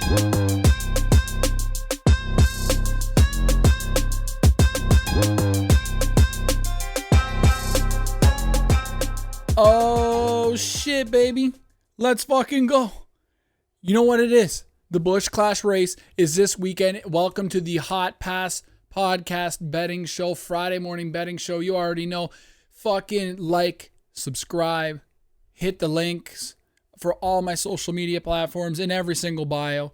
Oh shit, baby. Let's fucking go. You know what it is? The Busch Clash race is this weekend. Welcome to the HOT PASS Podcast betting show, Friday morning betting show. You already know. Fucking like, subscribe, hit the links for all my social media platforms in every single bio.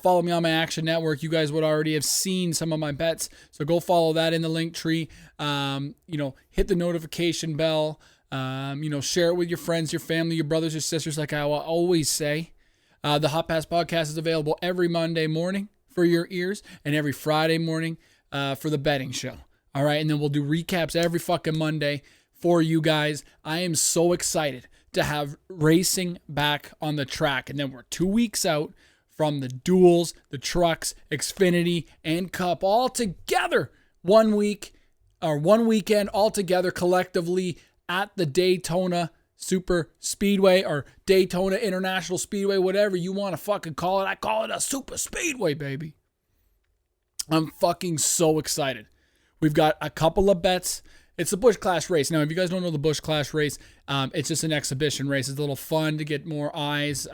Follow me on my Action Network. You guys would already have seen some of my bets, so go follow that in the link tree. Hit the notification bell. Share it with your friends, your family, your brothers, your sisters, like I will always say. The Hot Pass Podcast is available every Monday morning for your ears and every Friday morning for the betting show. All right, and then we'll do recaps every fucking Monday for you guys. I am so excited to have racing back on the track, and then we're 2 weeks out from the duels, the trucks, Xfinity, and Cup all together 1 week or 1 weekend all together collectively at the Daytona Super Speedway or Daytona International Speedway, whatever you want to fucking call it. I call it a Super Speedway, baby. I'm fucking so excited. We've got a couple of bets. It's the Busch Clash race. Now, if you guys don't know the Busch Clash race, it's just an exhibition race. It's a little fun to get more eyes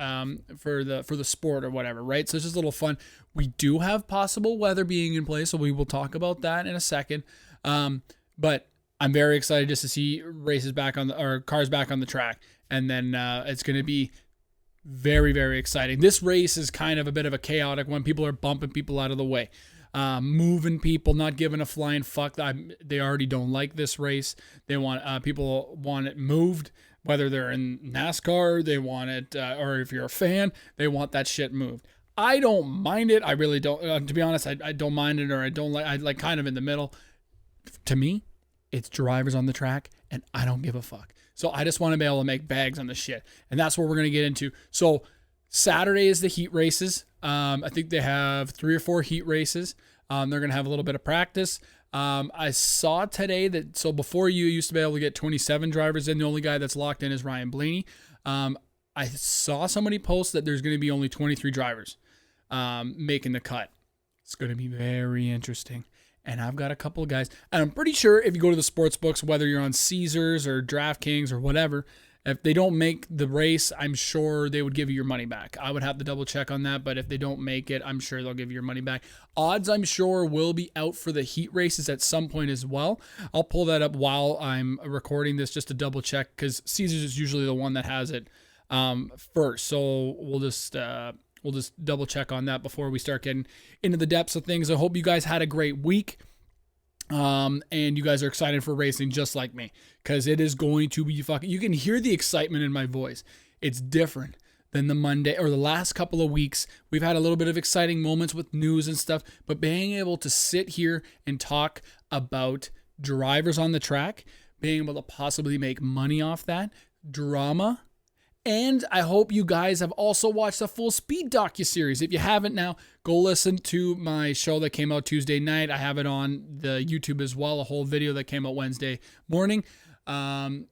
for the sport or whatever, right? So it's just a little fun. We do have possible weather being in place, so we will talk about that in a second. But I'm very excited just to see races back cars back on the track. And then it's going to be very, very exciting. This race is kind of a bit of a chaotic one. People are bumping people out of the way, moving people, not giving a flying fuck. They already don't like this race. They want people want it moved, whether they're in NASCAR, they want it, or if you're a fan, they want that shit moved. I don't mind it. I really don't. To be honest, I don't mind it, or I don't like. I like kind of in the middle. To me, it's drivers on the track, and I don't give a fuck. So I just want to be able to make bags on the shit. And that's what we're going to get into. So Saturday is the heat races. I think they have 3 or 4 heat races. They're going to have a little bit of practice. I saw today that, so before you used to be able to get 27 drivers in. The only guy that's locked in is Ryan Blaney. I saw somebody post that there's going to be only 23 drivers making the cut. It's going to be very interesting. And I've got a couple of guys, and I'm pretty sure if you go to the sports books, whether you're on Caesars or DraftKings or whatever, if they don't make the race, I'm sure they would give you your money back. I would have to double check on that, but if they don't make it, I'm sure they'll give you your money back. Odds, I'm sure, will be out for the heat races at some point as well. I'll pull that up while I'm recording this just to double check, because Caesars is usually the one that has it first. So we'll just double check on that before we start getting into the depths of things. I hope you guys had a great week. And you guys are excited for racing just like me, because it is going to be fucking, you can hear the excitement in my voice. It's different than the Monday or the last couple of weeks. We've had a little bit of exciting moments with news and stuff, but being able to sit here and talk about drivers on the track, being able to possibly make money off that, drama. And I hope you guys have also watched the Full Speed docuseries. If you haven't now, go listen to my show that came out Tuesday night. I have it on the YouTube as well, a whole video that came out Wednesday morning on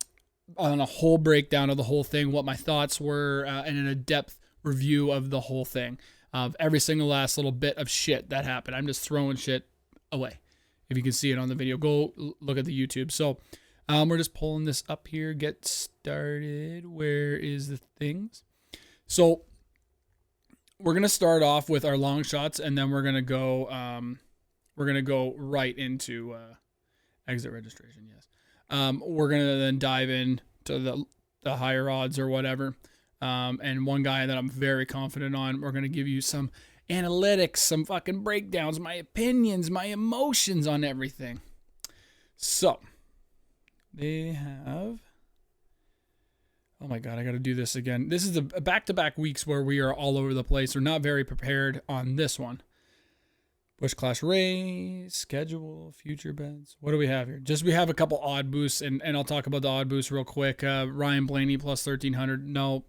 a whole breakdown of the whole thing, what my thoughts were, and in a depth review of the whole thing, of every single last little bit of shit that happened. I'm just throwing shit away. If you can see it on the video, go look at the YouTube. So we're just pulling this up here. Get started. Where is the things? So we're gonna start off with our long shots, and then we're gonna go right into exit registration. Yes. We're gonna then dive in to the higher odds or whatever. And one guy that I'm very confident on. We're gonna give you some analytics, some fucking breakdowns, my opinions, my emotions on everything. So they have, oh my God, I got to do this again. This is the back-to-back weeks where we are all over the place. We're not very prepared on this one. Busch Clash race, schedule, future bets. What do we have here? We have a couple odd boosts, and I'll talk about the odd boosts real quick. Ryan Blaney plus 1,300. No.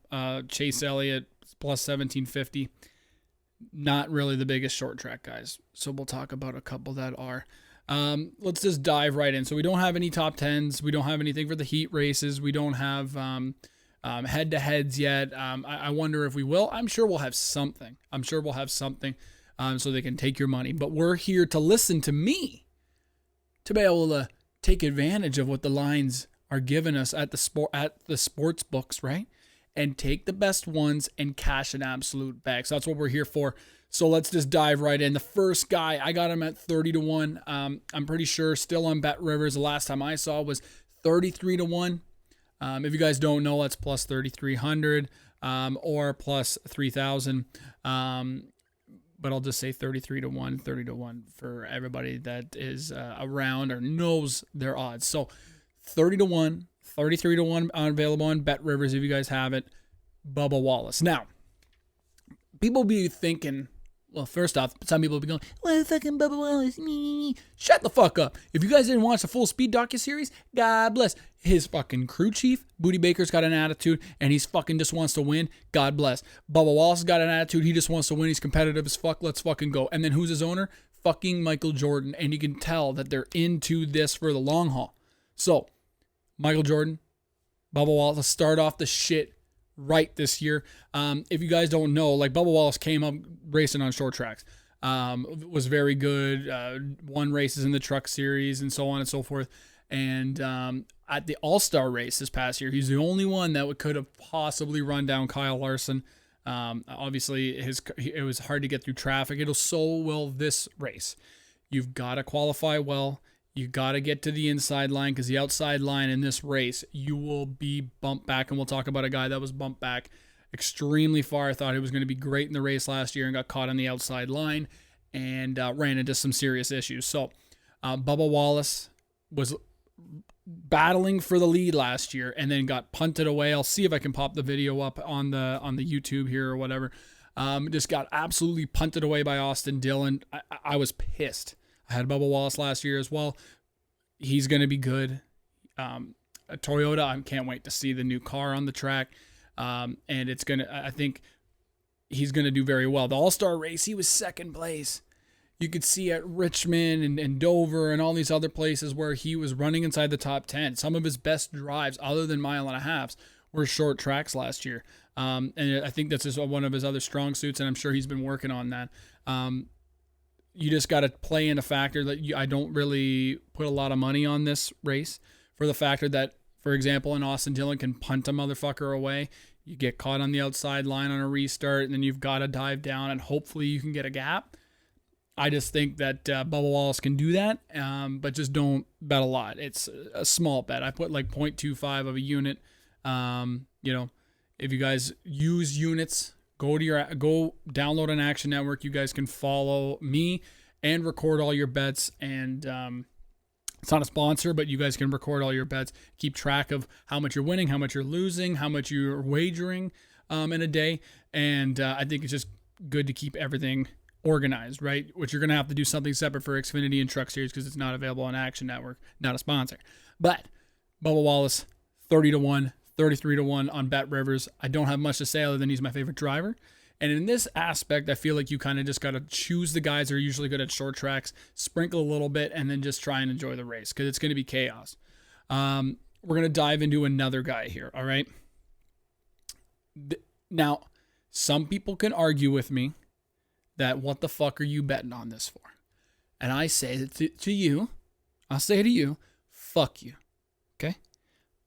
Chase Elliott plus 1,750. Not really the biggest short track guys. So we'll talk about a couple that are. Let's just dive right in. So we don't have any top 10s. We don't have anything for the heat races. We don't have head-to-heads yet. I wonder if we will. I'm sure we'll have something. So they can take your money. But we're here to listen to me, to be able to take advantage of what the lines are giving us at the sports books, right? And take the best ones and cash an absolute bag. So that's what we're here for. So let's just dive right in. The first guy, I got him at 30-1. I'm pretty sure still on Bet Rivers. The last time I saw was 33-1. If you guys don't know, that's plus 3,300 or plus 3,000. But I'll just say 33-1, 30-1 for everybody that is around or knows their odds. So 30-1, 33-1 available on Bet Rivers if you guys have it. Bubba Wallace. Now, people be thinking, well, first off, some people be going, well, fucking Bubba Wallace. Shut the fuck up. If you guys didn't watch the full Speed docuseries, God bless. His fucking crew chief, Booty Baker's got an attitude, and he's fucking just wants to win. God bless. Bubba Wallace got an attitude. He just wants to win. He's competitive as fuck. Let's fucking go. And then who's his owner? Fucking Michael Jordan. And you can tell that they're into this for the long haul. So, Michael Jordan, Bubba Wallace, start off the shit right this year. If you guys don't know, like Bubba Wallace came up racing on short tracks, was very good, won races in the truck series and so on and so forth. And at the All-Star race this past year, he's the only one that could have possibly run down Kyle Larson. Obviously, it was hard to get through traffic. So will this race. You've got to qualify well. You got to get to the inside line because the outside line in this race, you will be bumped back. And we'll talk about a guy that was bumped back extremely far. I thought he was going to be great in the race last year and got caught on the outside line and ran into some serious issues. So Bubba Wallace was battling for the lead last year and then got punted away. I'll see if I can pop the video up on the YouTube here or whatever. Just got absolutely punted away by Austin Dillon. I was pissed. I had Bubba Wallace last year as well. He's going to be good. A Toyota, I can't wait to see the new car on the track. And I think he's going to do very well. The All-Star race, he was second place. You could see at Richmond and Dover and all these other places where he was running inside the top 10. Some of his best drives, other than mile and a halves, were short tracks last year. And I think that's just one of his other strong suits, and I'm sure he's been working on that. You just got to play in a factor that I don't really put a lot of money on this race for the factor that, for example, an Austin Dillon can punt a motherfucker away. You get caught on the outside line on a restart, and then you've got to dive down, and hopefully you can get a gap. I just think that Bubba Wallace can do that, but just don't bet a lot. It's a small bet. I put like 0.25 of a unit. If you guys use units, go download an Action Network. You guys can follow me and record all your bets. And it's not a sponsor, but you guys can record all your bets. Keep track of how much you're winning, how much you're losing, how much you're wagering in a day. And I think it's just good to keep everything organized, right? Which you're going to have to do something separate for Xfinity and Truck Series because it's not available on Action Network, not a sponsor. But Bubba Wallace, 30-1. 33-1 on Bet Rivers. I don't have much to say other than he's my favorite driver. And in this aspect, I feel like you kind of just got to choose the guys that are usually good at short tracks, sprinkle a little bit, and then just try and enjoy the race because it's going to be chaos. We're going to dive into another guy here, all right? Now, some people can argue with me that what the fuck are you betting on this for? And I say to you, I'll say to you, fuck you, okay?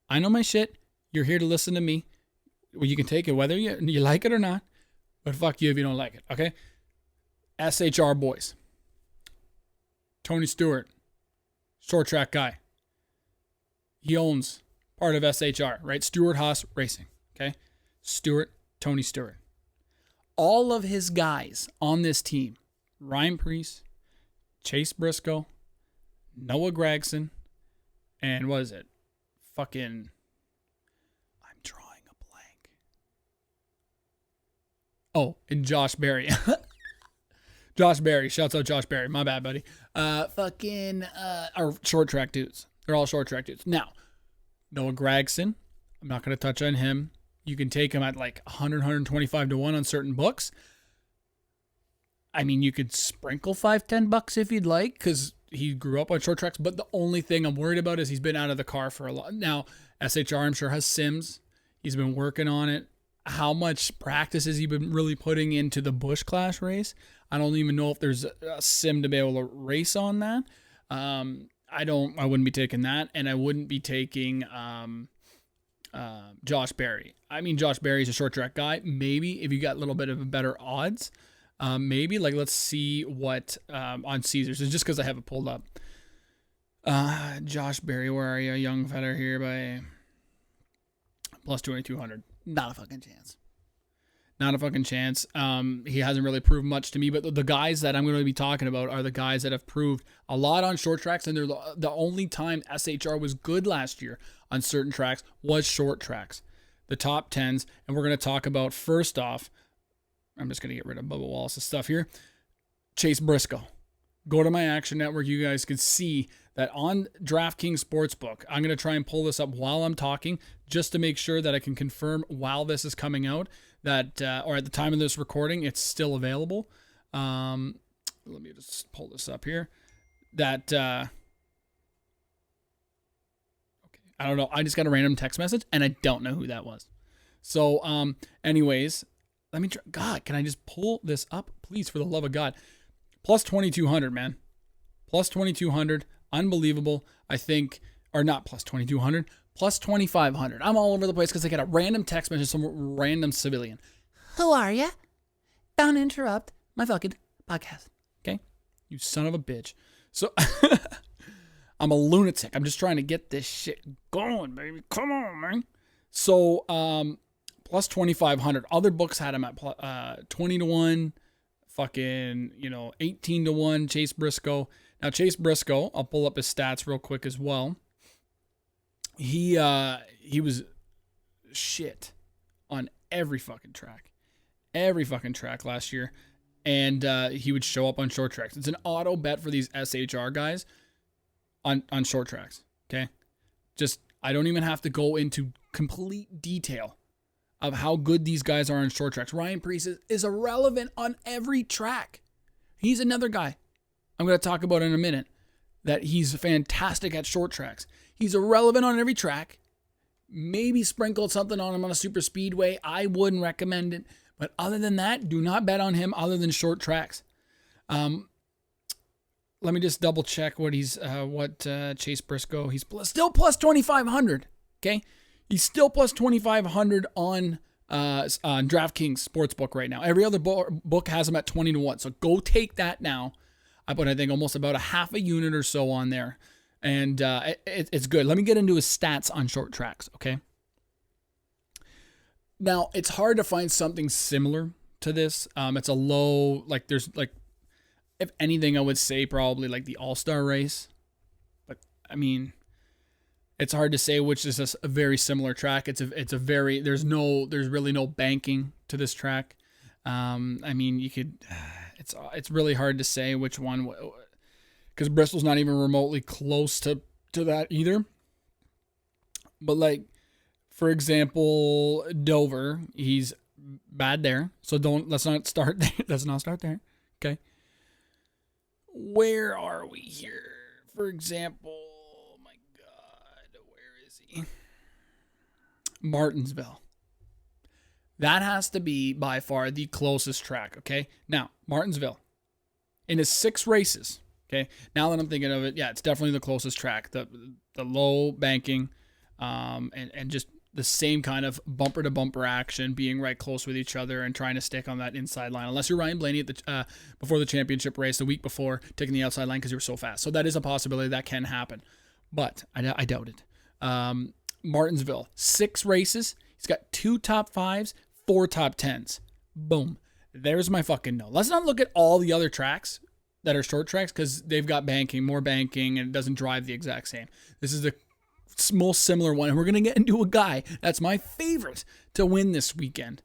I know my shit. You're here to listen to me. Well, you can take it whether you like it or not, but fuck you if you don't like it, okay? SHR boys. Tony Stewart, short track guy. He owns part of SHR, right? Stewart Haas Racing, okay? Tony Stewart. All of his guys on this team, Ryan Preece, Chase Briscoe, Noah Gragson, and what is it? Fucking... Oh, and Josh Berry. Josh Berry. Shouts out Josh Berry. My bad, buddy. Our short track dudes. They're all short track dudes. Now, Noah Gragson. I'm not going to touch on him. You can take him at like 100, 125 to 1 on certain books. I mean, you could sprinkle $5-10 if you'd like because he grew up on short tracks. But the only thing I'm worried about is he's been out of the car for a lot. Now, SHR, I'm sure, has Sims. He's been working on it. How much practice has he been really putting into the Busch Clash race? I don't even know if there's a sim to be able to race on that. I wouldn't be taking that, and I wouldn't be taking Josh Berry. I mean, Josh Berry's a short track guy. Maybe if you got a little bit of a better odds, maybe like let's see what on Caesars. It's just because I have it pulled up. Josh Berry, where are you? Young fella here by plus 2,200. Not a fucking chance. Not a fucking chance. He hasn't really proved much to me, but the guys that I'm going to be talking about are the guys that have proved a lot on short tracks, and they're the only time SHR was good last year on certain tracks was short tracks. The top 10s, and we're going to talk about, first off, I'm just going to get rid of Bubba Wallace's stuff here, Chase Briscoe. Go to my Action Network. You guys can see that on DraftKings Sportsbook. I'm going to try and pull this up while I'm talking just to make sure that I can confirm while this is coming out that, or at the time of this recording, it's still available. Let me just pull this up here. That, okay, I don't know. I just got a random text message and I don't know who that was. So, anyways, let me try. God, can I just pull this up, please, for the love of God? Plus 2,200, man. Plus 2,200. Unbelievable. I think, or not plus 2,200, plus 2,500. I'm all over the place because I got a random text message from some random civilian. Who are ya? Don't interrupt my fucking podcast. Okay? You son of a bitch. So, I'm a lunatic. I'm just trying to get this shit going, baby. Come on, man. So, plus 2,500. Other books had him at 20 to 1. Fucking, 18 to 1, Chase Briscoe. Now, Chase Briscoe, I'll pull up his stats real quick as well. He was shit on every fucking track. Every fucking track last year. And he would show up on short tracks. It's an auto bet for these SHR guys on short tracks. Okay? Just, I don't even have to go into complete detail of how good these guys are on short tracks. Ryan Preece is irrelevant on every track. He's another guy I'm going to talk about in a minute that he's fantastic at short tracks. He's irrelevant on every track. Maybe sprinkled something on him on a super speedway. I wouldn't recommend it. But other than that, do not bet on him other than short tracks. Let me just double check what Chase Briscoe, he's still plus 2,500. Okay. He's still plus 2,500 on DraftKings Sportsbook right now. Every other book has him at 20 to 1. So go take that now. I put, I think, almost about a half a unit or so on there. And it's good. Let me get into his stats on short tracks, okay? Now, it's hard to find something similar to this. It's a low, there's, if anything, I would say probably the All-Star race. But, I mean, it's hard to say which is a very similar track. It's a very, there's really no banking to this track. I mean, you could, it's really hard to say which one, because Bristol's not even remotely close to that either. But for example, Dover, he's bad there. So let's not start there. Let's not start there. Okay. Where are we here? For example, Martinsville. That has to be by far the closest track, okay? Now, Martinsville. In his 6 races, okay? Now that I'm thinking of it, yeah, it's definitely the closest track. The low banking, and just the same kind of bumper-to-bumper action, being right close with each other and trying to stick on that inside line. Unless you're Ryan Blaney at before the championship race, the week before, taking the outside line because you were so fast. So that is a possibility that can happen. But I doubt it. Martinsville, 6 races. He's got 2 top 5s, 4 top 10s. Boom. There's my fucking no. Let's not look at all the other tracks that are short tracks because they've got more banking, and it doesn't drive the exact same. This is the most similar one, and we're going to get into a guy that's my favorite to win this weekend.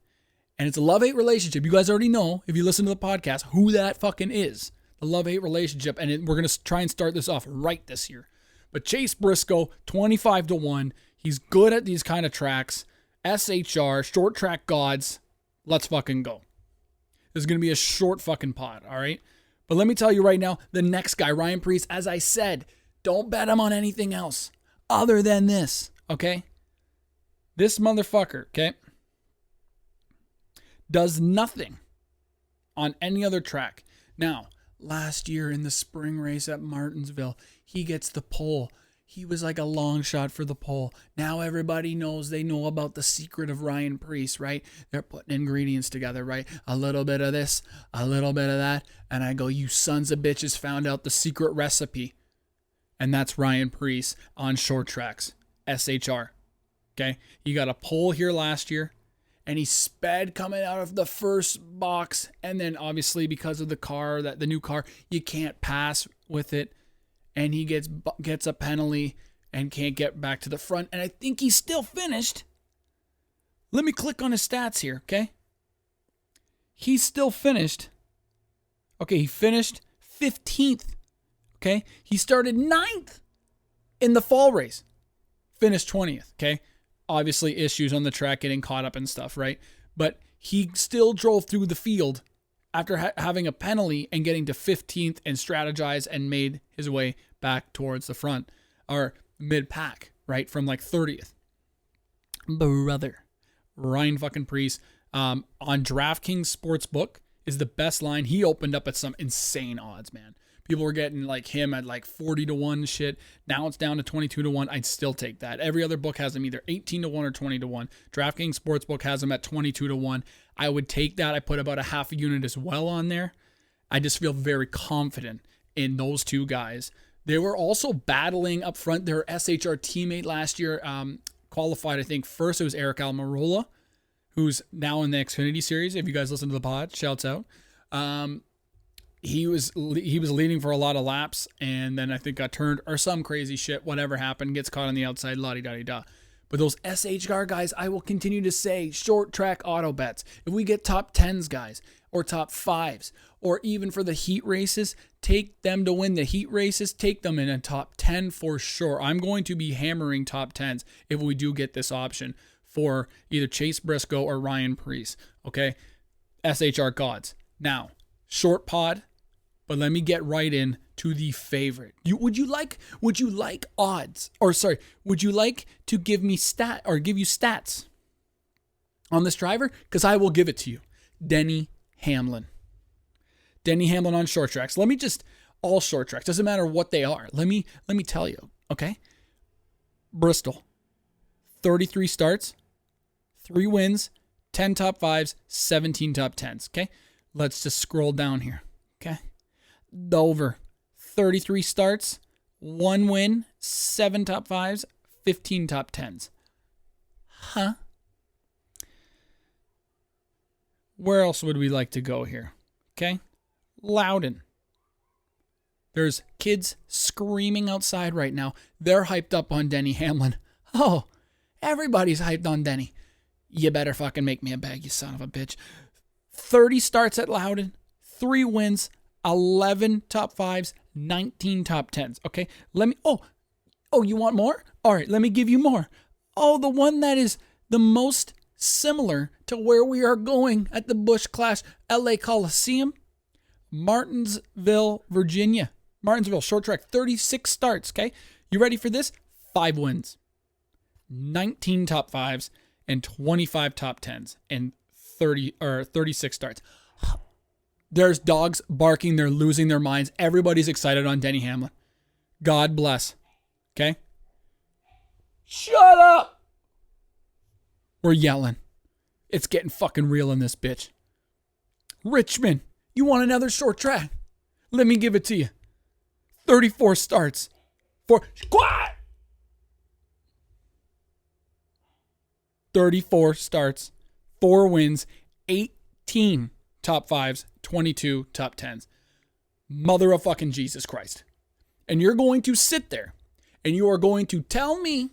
And it's a love-hate relationship. You guys already know, if you listen to the podcast, who that fucking is. The love-hate relationship, and we're going to try and start this off right this year. But Chase Briscoe, 25 to 1. He's good at these kind of tracks. SHR, short track gods. Let's fucking go. This is going to be a short fucking pod, all right? But let me tell you right now, the next guy, Ryan Preece, as I said, don't bet him on anything else other than this, okay? This motherfucker, okay, does nothing on any other track. Now, last year in the spring race at Martinsville, he gets the pole. He was like a long shot for the pole. Now everybody knows, they know about the secret of Ryan Preece, right? They're putting ingredients together, right? A little bit of this, a little bit of that. And I go, you sons of bitches found out the secret recipe. And that's Ryan Preece on short tracks, SHR. Okay? He got a pole here last year. And he sped coming out of the first box. And then obviously because of the new car, you can't pass with it. And he gets a penalty and can't get back to the front. And I think he's still finished. Let me click on his stats here, okay? He's still finished. Okay, he finished 15th. Okay? He started 9th in the fall race. Finished 20th, okay? Obviously issues on the track, getting caught up and stuff, right? But he still drove through the field after having a penalty and getting to 15th and strategized and made his way back towards the front or mid-pack, right? From like 30th. Brother. Ryan fucking Preece on DraftKings Sportsbook is the best line. He opened up at some insane odds, man. People were getting like him at like 40-1 shit. Now it's down to 22-1. I'd still take that. Every other book has him either 18-1 or 20-1. DraftKings Sportsbook has him at 22-1. I would take that. I put about a half a unit as well on there. I just feel very confident in those two guys. They were also battling up front. Their SHR teammate last year qualified, I think, first. It was Eric Almirola, who's now in the Xfinity Series. If you guys listen to the pod, shouts out. He was leading for a lot of laps, and then I think got turned or some crazy shit. Whatever happened, gets caught on the outside, la-di-da-di-da. But those SHR guys, I will continue to say, short track auto bets. If we get top 10s, guys, or top 5s, or even for the heat races, take them to win the heat races. Take them in a top 10 for sure. I'm going to be hammering top 10s if we do get this option for either Chase Briscoe or Ryan Preece. Okay, SHR gods. Now, short pod. But let me get right in to the favorite. Would you like odds? Would you like to give you stats on this driver? Because I will give it to you. Denny Hamlin. Denny Hamlin on short tracks. All short tracks. Doesn't matter what they are. Let me tell you, okay? Bristol. 33 starts, 3 wins, 10 top 5s, 17 top 10s, okay? Let's just scroll down here, okay? Dover, 33 starts, 1 win, 7 top 5s, 15 top 10s. Huh? Where else would we like to go here? Okay? Loudon. There's kids screaming outside right now. They're hyped up on Denny Hamlin. Oh, everybody's hyped on Denny. You better fucking make me a bag, you son of a bitch. 30 starts at Loudon, 3 wins, 11 top 5s, 19 top 10s. Okay, you want more? All right, let me give you more. Oh, the one that is the most similar to where we are going at the Busch Clash LA Coliseum, Martinsville, Virginia. Martinsville, short track, 36 starts, okay? You ready for this? 5 wins, 19 top 5s, and 25 top 10s, and 36 starts. There's dogs barking. They're losing their minds. Everybody's excited on Denny Hamlin. God bless. Okay? Shut up! We're yelling. It's getting fucking real in this bitch. Richmond, you want another short track? Let me give it to you. 34 starts. Squat! 34 starts. 4 wins. 18 top 5s. 22 top 10s. Mother of fucking Jesus Christ. And you're going to sit there and you are going to tell me,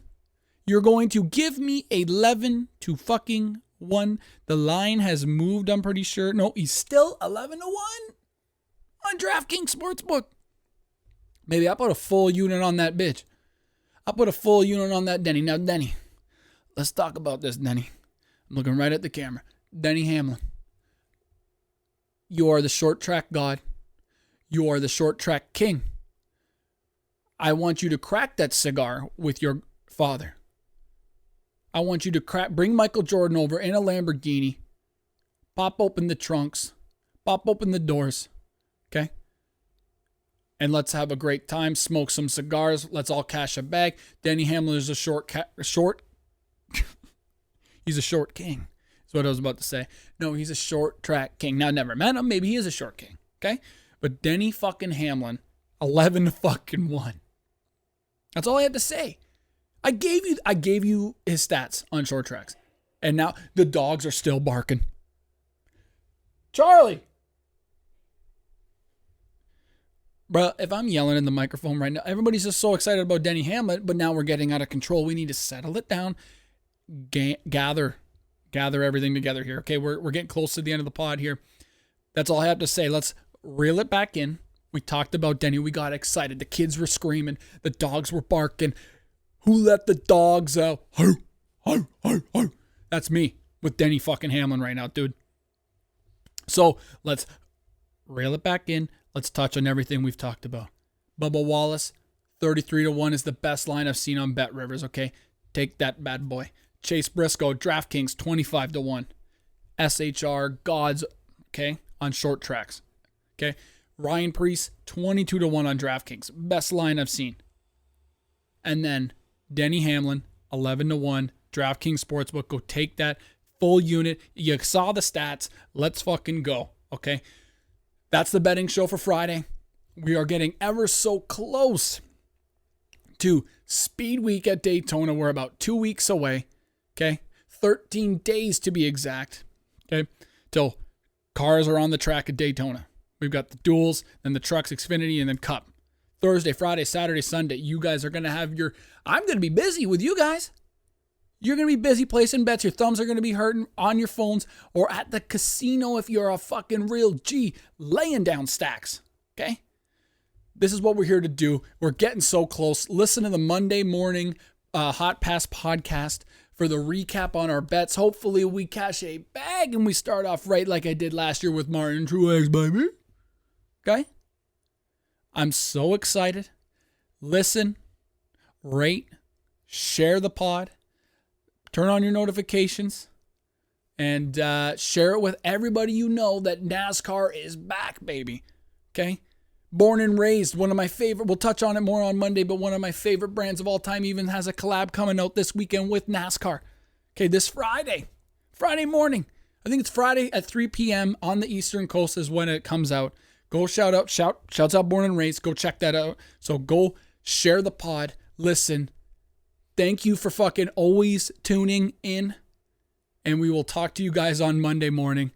you're going to give me 11 to fucking 1. The line has moved, I'm pretty sure. No, he's still 11 to 1 on DraftKings Sportsbook. Maybe I'll put a full unit on that bitch. I'll put a full unit on that Denny. Now, Denny, let's talk about this, Denny. I'm looking right at the camera. Denny Hamlin. You are the short track god. You are the short track king. I want you to crack that cigar with your father. I want you to bring Michael Jordan over in a Lamborghini, pop open the trunks, pop open the doors, okay? And let's have a great time, smoke some cigars, let's all cash a bag. Denny Hamlin is a short he's a short king. That's what I was about to say. No, he's a short track king. Now, never met him, maybe he is a short king, okay? But Denny fucking Hamlin, 11-1. That's all I had to say. I gave you his stats on short tracks. And now the dogs are still barking. Charlie! Bro, if I'm yelling in the microphone right now, everybody's just so excited about Denny Hamlin, but now we're getting out of control. We need to settle it down. Gather everything together here. Okay, we're getting close to the end of the pod here. That's all I have to say. Let's reel it back in. We talked about Denny. We got excited. The kids were screaming. The dogs were barking. Who let the dogs out? Ho, ho, ho, ho. That's me with Denny fucking Hamlin right now, dude. So let's reel it back in. Let's touch on everything we've talked about. Bubba Wallace, 33-1 is the best line I've seen on Bet Rivers, okay? Take that bad boy. Chase Briscoe, DraftKings, 25-1. SHR, Gods, okay, on short tracks, okay? Ryan Preece, 22-1 on DraftKings. Best line I've seen. And then Denny Hamlin, 11-1. DraftKings Sportsbook. Go take that full unit. You saw the stats. Let's fucking go. Okay. That's the betting show for Friday. We are getting ever so close to Speed Week at Daytona. We're about 2 weeks away. Okay. 13 days to be exact. Okay. Till cars are on the track at Daytona. We've got the duels, then the trucks, Xfinity, and then Cup. Thursday, Friday, Saturday, Sunday. You guys are going to have I'm going to be busy with you guys. You're going to be busy placing bets. Your thumbs are going to be hurting on your phones or at the casino if you're a fucking real G, laying down stacks. Okay? This is what we're here to do. We're getting so close. Listen to the Monday morning Hot Pass podcast for the recap on our bets. Hopefully we cash a bag and we start off right like I did last year with Martin Truex, baby. Okay? I'm so excited. Listen, rate, share the pod, turn on your notifications, and share it with everybody you know that NASCAR is back, baby. Okay? Born and raised, one of my favorite, we'll touch on it more on Monday, but one of my favorite brands of all time even has a collab coming out this weekend with NASCAR. Okay, this Friday morning. I think it's Friday at 3 p.m. on the Eastern Coast is when it comes out. Go shouts out Born and Raised. Go check that out. So go share the pod. Listen. Thank you for fucking always tuning in. And we will talk to you guys on Monday morning.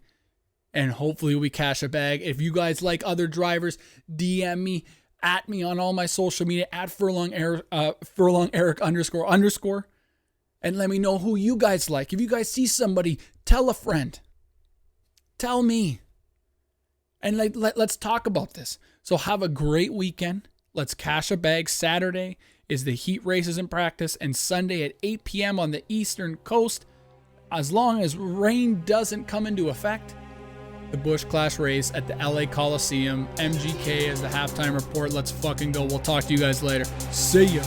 And hopefully we cash a bag. If you guys like other drivers, DM me, at me on all my social media, at Furlong Eric __. And let me know who you guys like. If you guys see somebody, tell a friend. Tell me. And let's talk about this. So have a great weekend. Let's cash a bag. Saturday is the heat races in practice. And Sunday at 8 p.m. on the Eastern Coast, as long as rain doesn't come into effect, the Busch Clash race at the LA Coliseum. MGK is the halftime report. Let's fucking go. We'll talk to you guys later. See ya.